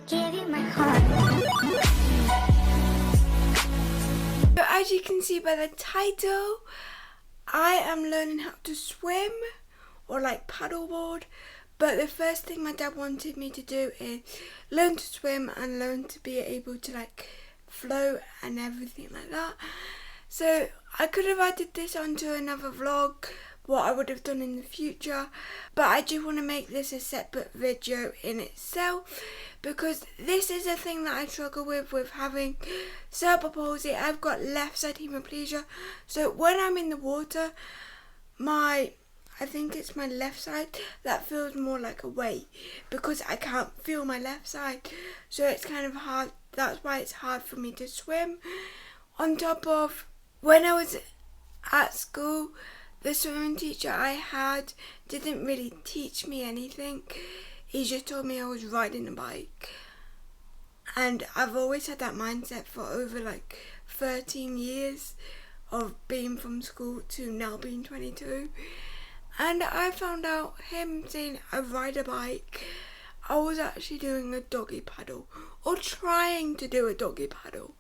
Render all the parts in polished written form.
give you my heart. So as you can see by the title, I am learning how to swim or like paddleboard. But the first thing my dad wanted me to do is learn to swim and learn to be able to like float and everything like that. So I could have added this onto another vlog, what I would have done in the future, but I just want to make this a separate video in itself because this is a thing that I struggle with having cerebral palsy. I've got left side hemiplegia, so when I'm in the water, I think it's my left side that feels more like a weight because I can't feel my left side, so it's kind of hard. That's why it's hard for me to swim. On top of, when I was at school, the swimming teacher I had didn't really teach me anything. He just told me I was riding a bike. And I've always had that mindset for over like 13 years of being from school to now being 22. And I found out him saying I ride a bike, I was actually doing a doggy paddle, or trying to do a doggy paddle.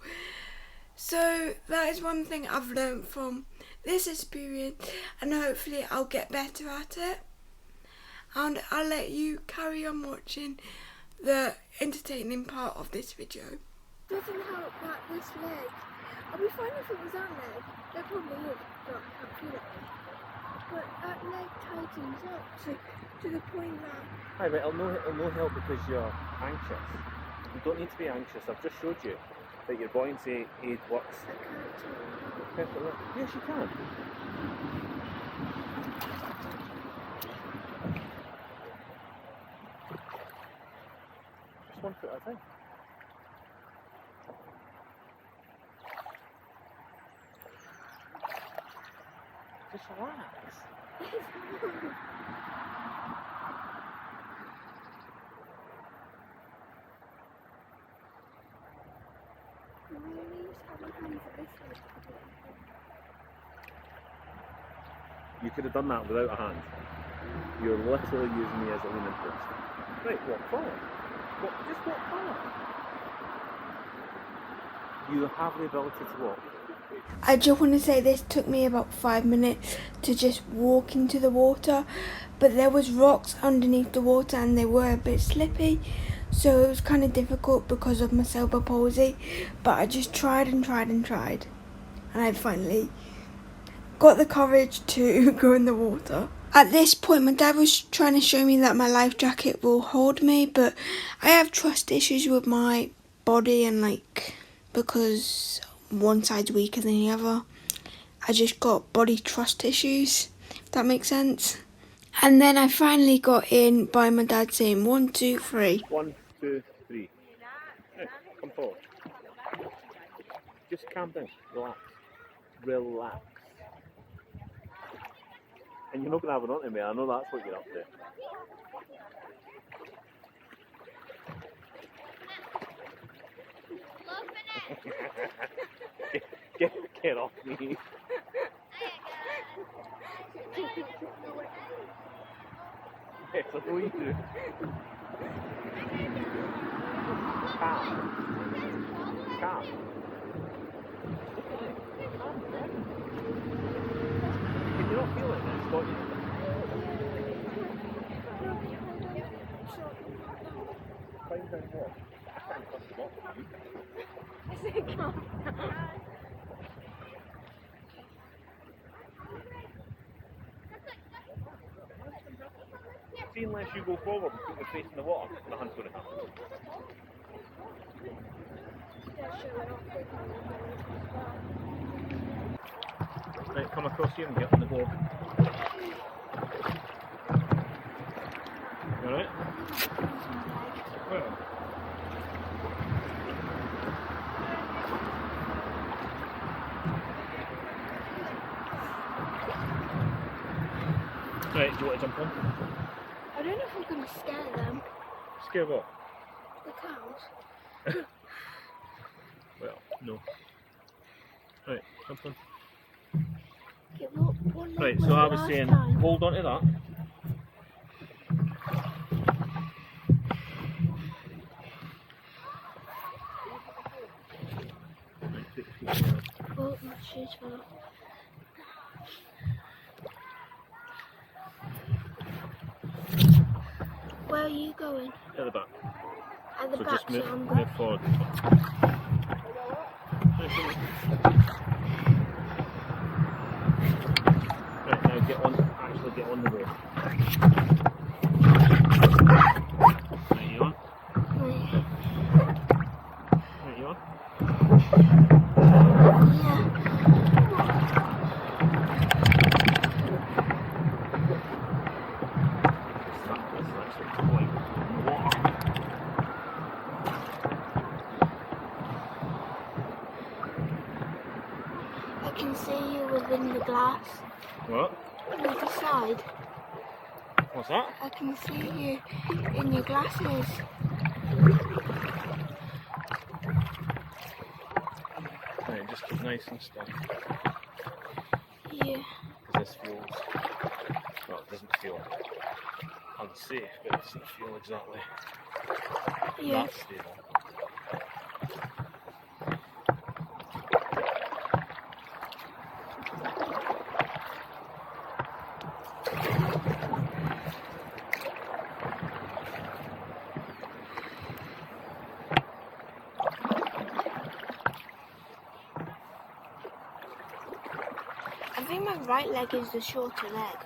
So that is one thing I've learned from this experience, and hopefully I'll get better at it. And I'll let you carry on watching the entertaining part of this video. Doesn't help that this leg. I'll be fine if it was that leg. There probably is, but I can't feel it. But that leg tightens up to the point that... Hi, but it'll no help because you're anxious. You don't need to be anxious. I've just showed you that your buoyancy aid works. I can't do it. Perfectly. Yes, you can. Just 1 foot at a time. Just relax. You could have done that without a hand. You're literally using me as a leaning post. Right, walk forward. Just walk forward. You have the ability to walk. I just want to say this took me about 5 minutes to just walk into the water, but there was rocks underneath the water and they were a bit slippy, so it was kind of difficult because of my cerebral palsy, but I just tried and I finally got the courage to go in the water. At this point my dad was trying to show me that my life jacket will hold me, but I have trust issues with my body, and like because one side's weaker than the other, I just got body trust issues, if that makes sense. And then I finally got in by my dad saying 1, 2, 3. 1, 2, 3. Hey, come forward. Just calm down. Relax. Relax. And you're not going to have an on to me. I know that's what you're up to. Get off me. Yes, I know you do. Calm. Calm. Can you not feel it? It's got you. Climb down what? I can't touch the bottom of you. I said calm down. See, unless you go forward and put your face in the water, nothing's going to happen. Right, come across here and get on the board. Alright? Well. Right, do you want to jump on? I don't know if I'm going to scare them. Scare what? The cows. Well, no. Right, jump on. Okay, one leg Right, was so I the was last saying, time. hold on to that. shoes fell off. Where are you going? At the back. At the So back, just move, so I'm move going. forward. Right, now actually get on the road. Right, you on? Right, you on? Yeah. This is actually quite warm. I can see you within the glass. What? On the other side. What's that? I can see you in your glasses. Right, just keep nice and still. Yeah. Because this feels, well, it doesn't feel unsafe, but it doesn't feel exactly Yeah. that stable. I think my right leg is the shorter leg.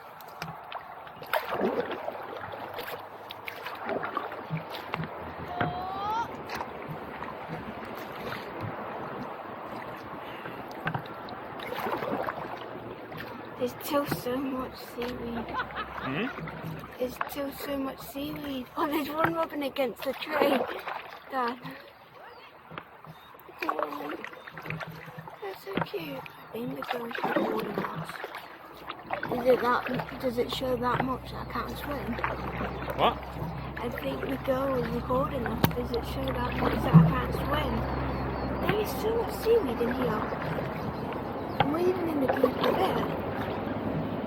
There's still so much seaweed. Hmm? There's still so much seaweed. Oh, there's one rubbing against the tree. Dad. Oh, that's so cute. I think the girl should boarding house. Does it show that much that I can't swim? What? I think the girl was recording us. Does it show that much that I can't swim? There is so much seaweed in here. I'm even in the deeper bit.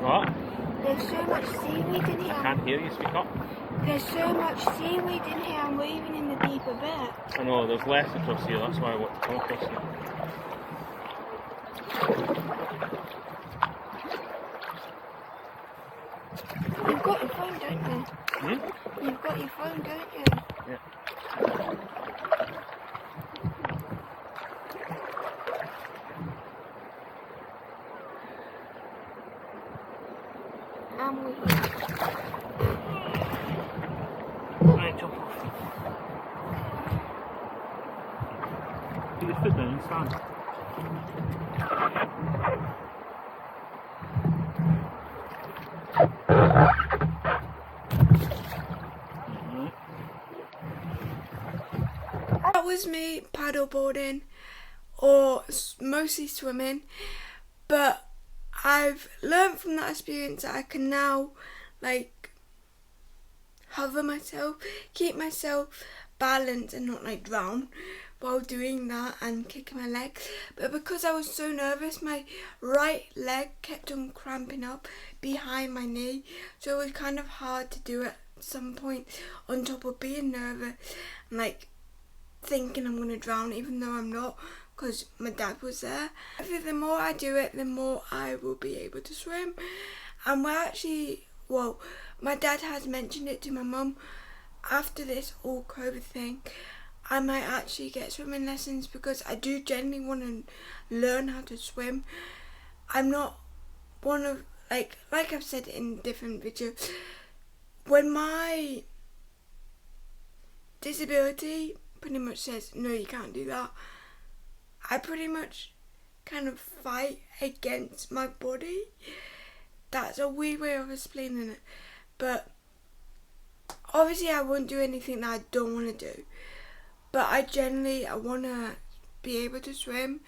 What? There's so much seaweed in here. I can't hear you, speak up. There's so much seaweed in here. I'm even in the deeper bit. I know, there's less across here, that's why I want to come across here. You've got your phone, don't you? Hmm? You've got your phone, don't you? Yeah. I'm with you. Right, jump off. Put your foot down and stand. That was me paddleboarding, or mostly swimming, but I've learned from that experience that I can now like hover myself, keep myself balanced and not like drown while doing that and kicking my leg. But because I was so nervous, my right leg kept on cramping up behind my knee, so it was kind of hard to do at some point, on top of being nervous and like thinking I'm gonna drown even though I'm not, because my dad was there. I think the more I do it, the more I will be able to swim. And we're actually, well, my dad has mentioned it to my mum, after this whole COVID thing, I might actually get swimming lessons, because I do genuinely want to learn how to swim. I'm not one of, like I've said in different videos, when my disability pretty much says, no, you can't do that, I pretty much kind of fight against my body. That's a weird way of explaining it. But obviously I won't do anything that I don't want to do. But I want to be able to swim.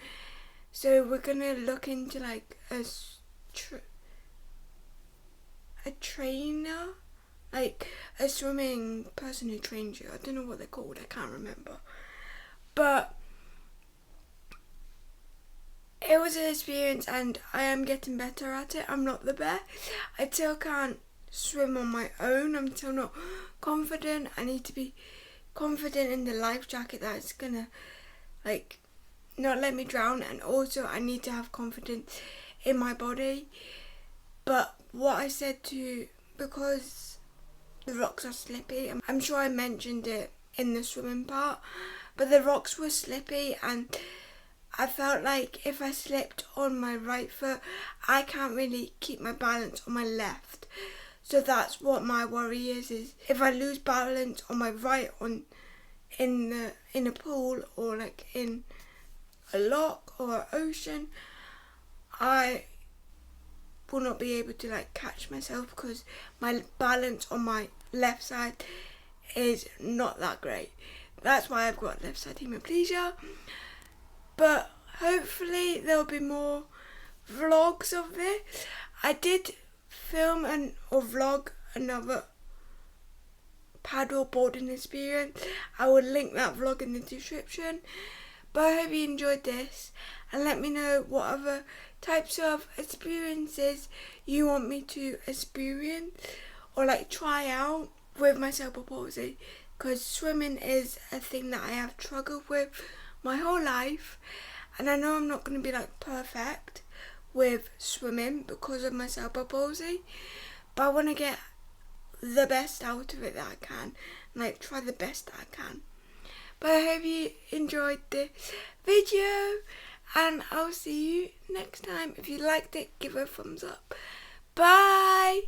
So we're going to look into like a trainer. Like a swimming person who trains you. I don't know what they're called, I can't remember. But it was an experience and I am getting better at it. I'm not the best. I still can't swim on my own. I'm still not confident. I need to be confident in the life jacket that's gonna like not let me drown, and also I need to have confidence in my body. But what I said because the rocks are slippy, I'm sure I mentioned it in the swimming part, but the rocks were slippy and I felt like if I slipped on my right foot, I can't really keep my balance on my left. So that's what my worry is if I lose balance on my right in a pool or like in a lock or an ocean, I will not be able to like catch myself because my balance on my left side is not that great. That's why I've got left side hemiplegia. But hopefully there'll be more vlogs of this. I did film or vlog another paddle boarding experience. I will link that vlog in the description. But I hope you enjoyed this, and let me know what other types of experiences you want me to experience or like try out with my cerebral palsy, because swimming is a thing that I have struggled with my whole life, and I know I'm not going to be like perfect with swimming because of my cerebral palsy, but I want to get the best out of it that I can, and like try the best that I can. But I hope you enjoyed this video, and I'll see you next time. If you liked it, give it a thumbs up. Bye!